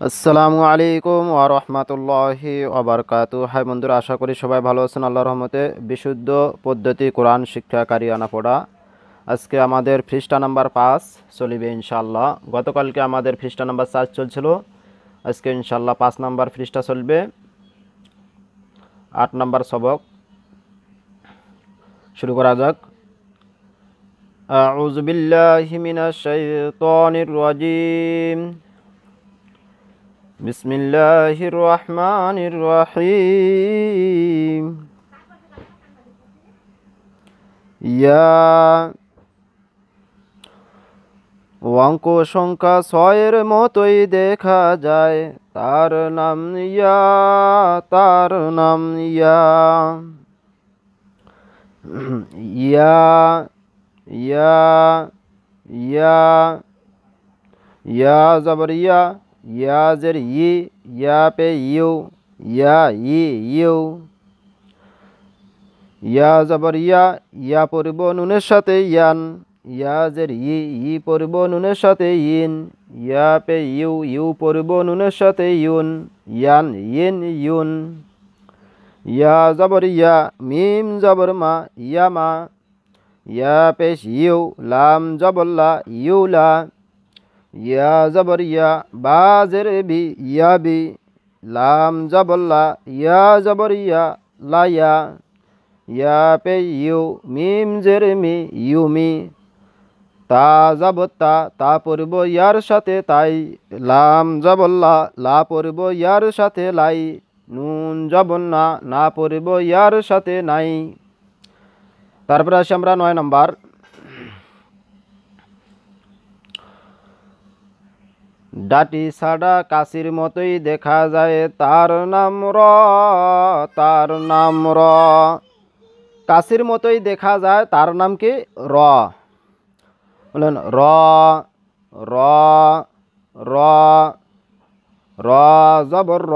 আসসালামু আলাইকুম ওয়া রাহমাতুল্লাহি ওয়া বারাকাতুহু। হাই বন্ধুরা, আশা করি সবাই ভালো আছেন। আল্লাহর রহমতে বিশুদ্ধ পদ্ধতি কোরআন শিক্ষাকারী আনা পড়া। আজকে আমাদের পৃষ্ঠা নাম্বার 5 চলিবে ইনশাআল্লাহ। গতকালকে আমাদের পৃষ্ঠা নাম্বার 4 চলছিল, আজকে ইনশাআল্লাহ 5 নাম্বার পৃষ্ঠা চলবে। 8 নাম্বার সবক শুরু করা যাক। আউযু বিল্লাহি মিনাশ শাইতানির রাজিম। বিসমিল্লাহির রহমানির রহিম। ইয়া অঙ্ক সংখ্যা 6-এর মতোই দেখা যায়, তার নাম ইয়া, তার নাম ইয়া। ইয়া ইয়া ইয়া ইয়া জবর ইয়া, ইয়া জের ই, ইয়া পে ইউ, ইয়া ই ইউ। ইয়া জবর ইয়া, ইয়া পড়ব নুনের সাথে ইয়ান, ইয়া জের ই পড়ব নুনের সাথে ইন। ইয়া পে ইউ, ইউ পড়ব নুনের সাথে ইউন, ইয়ান ইন ইউন। ইয়া জবর ইয়া, মিম জবর মা, ইয়ামা। ইয়া পেশ ইউ, লাম জবর লা, ইউলা। ইয়া জবর ইয়া, বা জের বি, ইয়াবি। লাম জবর লা, ইয়া জবর ইয়া, লায়া। ইয়া পে ইউ, মিম জের মি, ইউমি। তা জবর তা, তা পড়ব ইয়ার সাথে তাই। লাম জবর লা, লা পড়ব ইয়ার সাথে লাই। নুন জবর না, না পড়ব ইয়ার সাথে নাই। তারপরে আসি আমরা 9 নাম্বার। ডাটি ছাড়া কাশির মতোই দেখা যায়, তার নাম র, তার নাম র। কাশির মতোই দেখা যায়, তার নাম কি? র। বলেন র, র, র। র জবর র,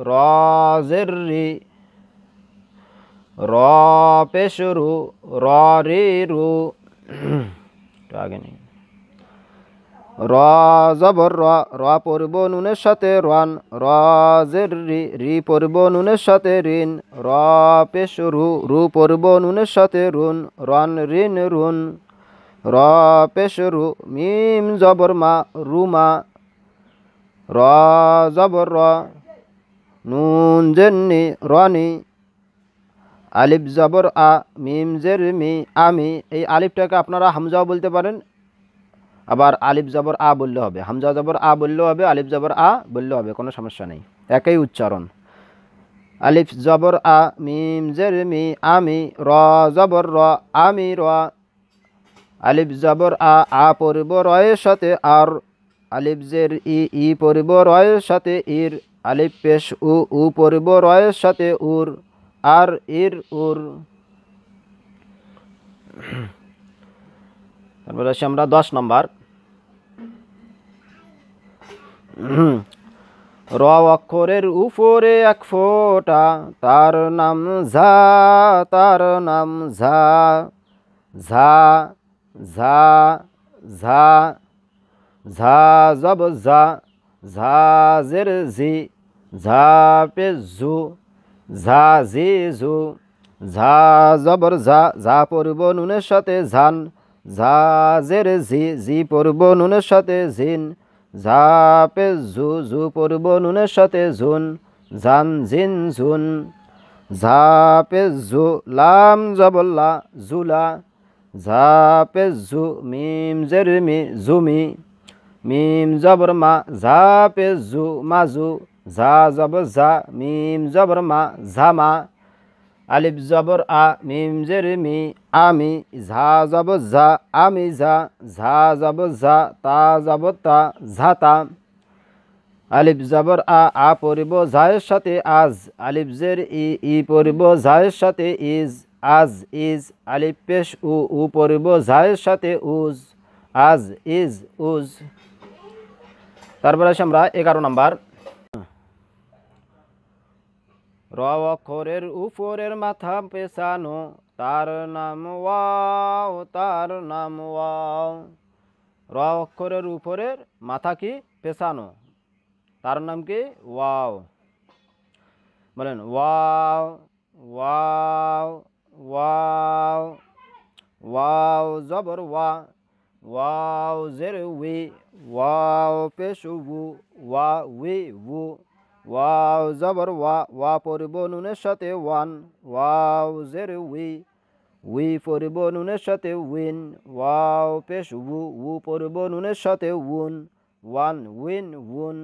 র জের রি। র পেশ রু, র রে রু। আগে নেই। র জবর র, র পড়ব নুনের সাথে রান। র জের রি, রি পড়ব নুনের সাথে রিন। র পেশ রু, রু পড়ব নুনের সাথে রুন। রান রিন রুন। র পেশ রু, মিম জবর মা, রুমা। র জবর র, নুন জেন্নি, রনি। আলিফ জবর আ, মিম জের মি, আমি। এই আলিফটাকে আপনারা হামজাও বলতে পারেন, আবার আলিফ জবর আ বললে হবে। হামজা জবর আ বললেও হবে, আলিফ জবর আ বললেও হবে, কোনো সমস্যা নেই, একই উচ্চারণ। আলিফ জবর আ, মিম জের মি, আমি। র জবর র, আমি র। আলিফ জবর আ পড়ব রয়ের সাথে আর। আলিফ জের ই, ই পড়ব রয়ের সাথে ইর। আলিফ পেশ উ, উ পড়ব রয়ের সাথে উর। আর ইর উর। তারপরে আসি আমরা 10 নম্বর। র অক্ষরের উপরে এক ফোঁটা, তার নাম ঝা, তার নাম ঝা। ঝা, ঝা, ঝা। ঝা জব ঝা, ঝা জের ঝি, ঝা পে ঝু, ঝা ঝি ঝু। ঝা জবর ঝা, ঝা পড়ব নুনের সাথে ঝান। ঝা জের ঝি, ঝি পড়ব নুনের সাথে ঝিন। ঝা পে ঝু, ঝু পড়ব নুনের সাথে ঝুন। ঝান ঝিন ঝুন। ঝা পে ঝু, লাম জবর লা, ঝুলা। ঝা পে ঝু, মিম জের মি, ঝুমি। মিম জবর মা, ঝা পে ঝু, মাজু। ঝা জবর ঝা, মিম জবর মা, ঝামা। আলিফ জবর আ, মিম জের মি, আমি। ঝা জবর ঝা, আমি ঝা। ঝা জবর ঝা, তা জবর তা, ঝাতা। আলিফ জবর আ পড়ব ঝায়ের সাথে আজ। আলিফ জের ই, ই পড়ব ঝায়ের সাথে ইজ। আজ ইজ। আলিফ পেশ উ, উ পড়ব ঝায়ের সাথে উজ। আজ ইজ উজ। তারপর আসি আমরা 11 নাম্বার। র অক্ষরের উপরের মাথা পেছানো, তার নাম ওয়াও, তার নাম ওয়াও। র অক্ষরের উপরের মাথা কি? পেছানো, তার নাম কি ওয়াও। বলেন ওয়াও ওয়াও ওয়াও। ওয়াও জবর ওয়া, ওয়াও জের উই, ওয়াও পেশ উ, ওয়া উই উ। ওয়াও জবর ওয়া, ওয়া পড়ব নুনের সাথে ওয়ান, ওয়াও জের উই, উই পড়ব নুনের সাথে উইন, ওয়াও পেশ উ পড়ব নুনের সাথে উন, ওয়ান উইন উন।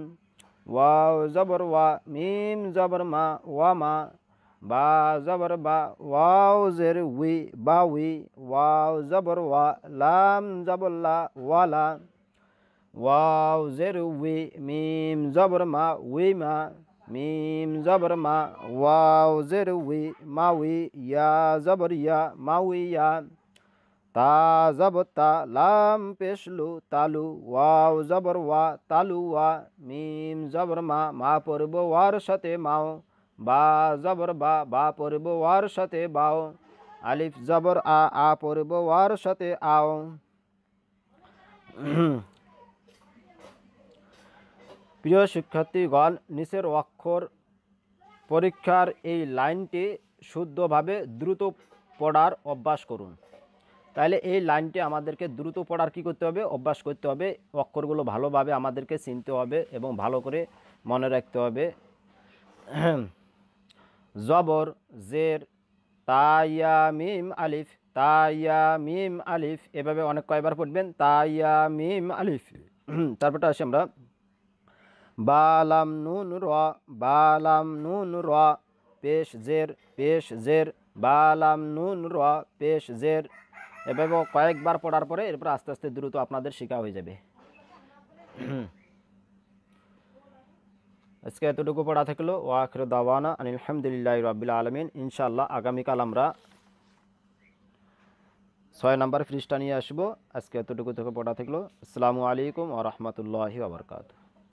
ওয়াও জবর ওয়া, মিম জবর মা, ওয়া মা। বা জবর বা, ওয়াও জের উই, বা উই, ওয়াও জবর ওয়া, লাম জবর লা, ওয়ালা। ওয়াও জের উই, মিম জবর মা, উই মা, মিম জবর মা, ওয়াও জের উই, মা উই, ইয়া জবর ইয়া, মা উই ইয়া। তা জবর তা, লাম পেশলু, তালু, ওয়াও জবর ওয়া, তালু ওয়া, মিম জবর মা, মা পড়ব ওয়ার সাথে মাও, বা জবর বা, বা পড়ব ওয়ার সাথে বাও, আলিফ জবর আ পড়ব ওয়ার সাথে আও। প্রিয় শিক্ষার্থীগণ, নিচের অক্ষর পরীক্ষার এই লাইনটি শুদ্ধভাবে দ্রুত পড়ার অভ্যাস করুন। তাহলে এই লাইনটি আমাদেরকে দ্রুত পড়ার কী করতে হবে? অভ্যাস করতে হবে। অক্ষরগুলো ভালোভাবে আমাদেরকে চিনতে হবে এবং ভালো করে মনে রাখতে হবে। জবর জের, তাইয়া মিম আলিফ, তাইয়া মিম আলিফ, এভাবে অনেক কয়বার পড়বেন, তাইয়া মিম আলিফ। তারপরটা আসি আমরা, বালাম নুন র, বালাম নুন র, পেশ জের, বালাম নুন র, পেশ জের। এভাবে কয়েকবার পড়ার পরে এরপর আস্তে আস্তে দ্রুত আপনাদের শেখা হয়ে যাবে। আজকে এতটুকু পড়া থাকলো। ওয়া আখিরু দাওয়ানা আনিল হামদুলিল্লাহি রাব্বিল আলামিন। ইনশাআল্লাহ আগামীকাল আমরা 6 নম্বর পৃষ্ঠা নিয়ে আসবো। আজকে এতটুকু থেকে পড়া থাকলো। আসসালামু আলাইকুম ওয়া রাহমাতুল্লাহি ওয়া বারাকাতুহু।